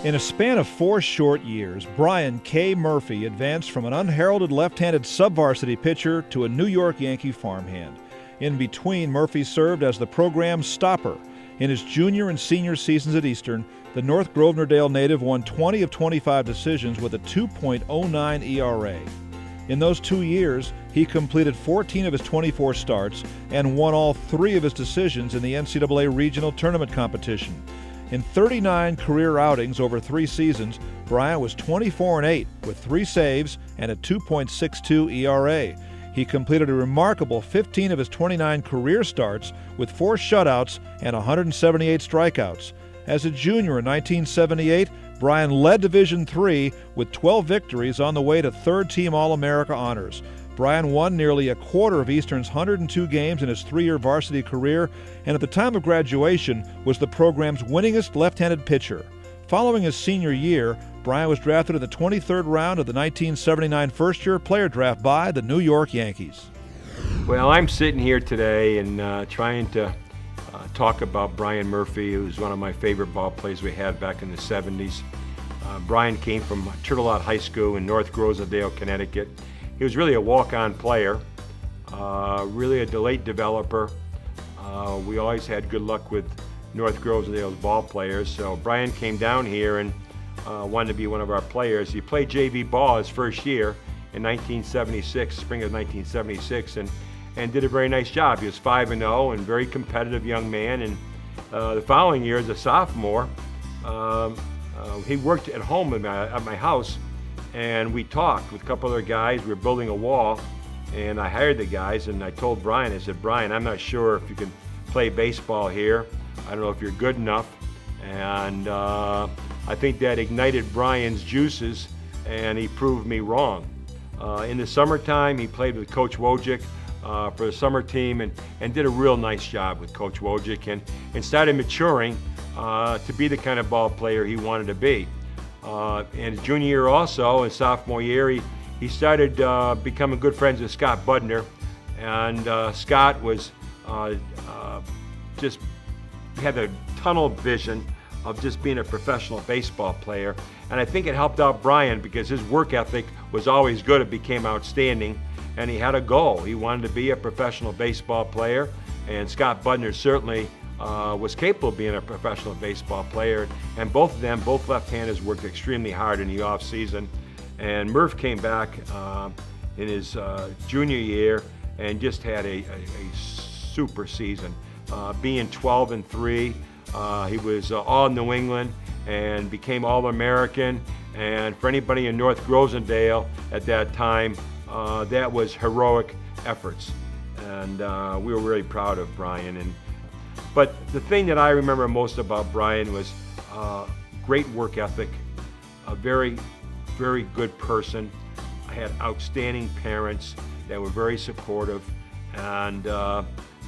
In a span of 4 short years, Brian K. Murphy advanced from an unheralded left-handed sub-varsity pitcher to a New York Yankee farmhand. In between, Murphy served as the program's stopper. In his junior and senior seasons at Eastern, the North Grosvenor-Dale native won 20 of 25 decisions with a 2.09 ERA. In those 2 years, he completed 14 of his 24 starts and won all 3 of his decisions in the NCAA regional tournament competition. In 39 career outings over 3 seasons, Brian was 24-8 with 3 saves and a 2.62 ERA. He completed a remarkable 15 of his 29 career starts with 4 shutouts and 178 strikeouts. As a junior in 1978, Brian led Division III with 12 victories on the way to third-team All-America honors. Brian won nearly a quarter of Eastern's 102 games in his 3-year varsity career, and at the time of graduation was the program's winningest left-handed pitcher. Following his senior year, Brian was drafted in the 23rd round of the 1979 first-year player draft by the New York Yankees. Well, I'm sitting here today and trying to talk about Brian Murphy, who's one of my favorite ball players we had back in the 70s. Brian came from Turtle Lot High School in North Grosvenor-Dale, Connecticut. He was really a walk-on player, really a delayed developer. We always had good luck with North Grosvenor-Dale's ball players, so Brian came down here and wanted to be one of our players. He played JV ball his first year in 1976, spring of 1976, and did a very nice job. He was 5-0 and very competitive young man. And the following year, as a sophomore, he worked at home at my house, and we talked with a couple other guys. We were building a wall, and I hired the guys, and I told Brian, I said, Brian, I'm not sure if you can play baseball here. I don't know if you're good enough. And I think that ignited Brian's juices, and he proved me wrong. In the summertime, he played with Coach Wojick for the summer team and did a real nice job with Coach Wojick and started maturing to be the kind of ball player he wanted to be. In his junior year also, and sophomore year, he started becoming good friends with Scott Budner. And Scott was just had a tunnel vision of just being a professional baseball player. And I think it helped out Brian because his work ethic was always good. It became outstanding. And he had a goal. He wanted to be a professional baseball player. And Scott Budner certainly was capable of being a professional baseball player. And both of them, both left-handers, worked extremely hard in the off-season. And Murph came back in his junior year and just had a super season. Being 12-3, he was all New England and became All-American. And for anybody in North Grosvenor-Dale at that time, that was heroic efforts. And we were really proud of Brian. But the thing that I remember most about Brian was great work ethic, a very, very good person. I had outstanding parents that were very supportive, and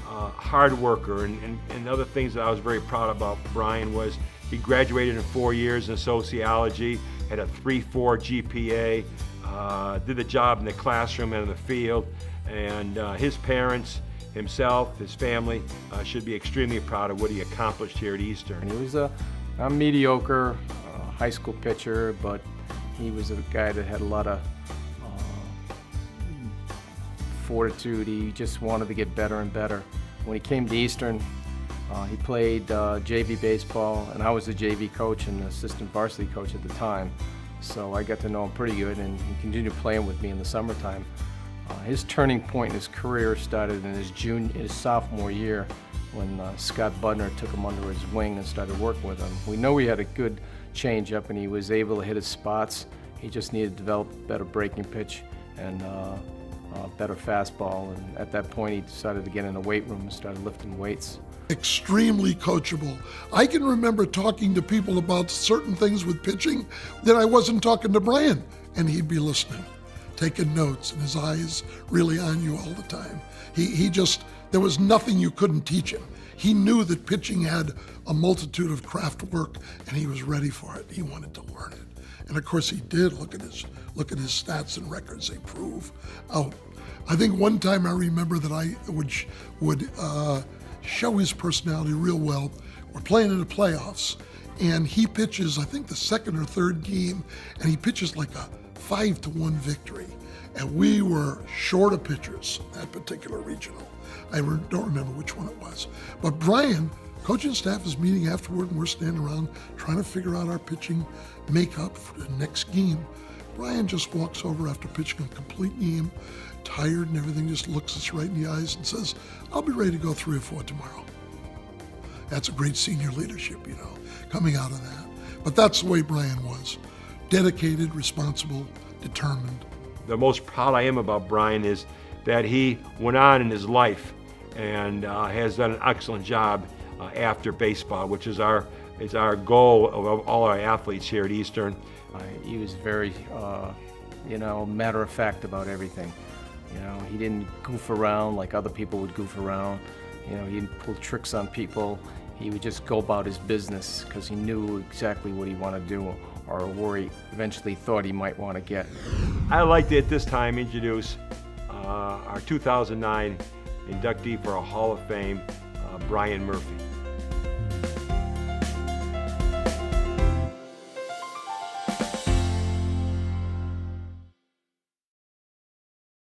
hard worker. And other things that I was very proud about Brian was he graduated in 4 years in sociology, had a 3.4 GPA, did the job in the classroom and in the field, and his parents, himself, his family should be extremely proud of what he accomplished here at Eastern. He was a mediocre high school pitcher, but he was a guy that had a lot of fortitude. He just wanted to get better and better. When he came to Eastern, he played JV baseball, and I was the JV coach and assistant varsity coach at the time. So I got to know him pretty good, and he continued playing with me in the summertime. His turning point in his career started in his sophomore year when Scott Budner took him under his wing and started working with him. We know he had a good changeup, and he was able to hit his spots. He just needed to develop a better breaking pitch and better fastball. And at that point, he decided to get in the weight room and started lifting weights. Extremely coachable. I can remember talking to people about certain things with pitching that I wasn't talking to Brian, and he'd be listening, taking notes, and his eyes really on you all the time. He just, there was nothing you couldn't teach him. He knew that pitching had a multitude of craft work, and he was ready for it. He wanted to learn it. And of course he did. Look at his stats and records, they prove out. I think one time I remember that I would show his personality real well. We're playing in the playoffs, and he pitches, I think, the second or third game, and he pitches like a 5-1 victory. And we were short of pitchers that particular regional. I don't remember which one it was. But Brian, coaching staff is meeting afterward, and we're standing around trying to figure out our pitching makeup for the next game. Brian just walks over after pitching a complete game, tired and everything, just looks us right in the eyes and says, "I'll be ready to go 3 or 4 tomorrow." That's a great senior leadership, coming out of that. But that's the way Brian was. Dedicated, responsible, determined. The most proud I am about Brian is that he went on in his life and has done an excellent job after baseball, which is our goal of all our athletes here at Eastern. He was very, matter of fact about everything. He didn't goof around like other people would goof around. He didn't pull tricks on people. He would just go about his business because he knew exactly what he wanted to do or where he eventually thought he might want to get. I'd like to at this time introduce our 2009 inductee for a Hall of Fame, Brian Murphy.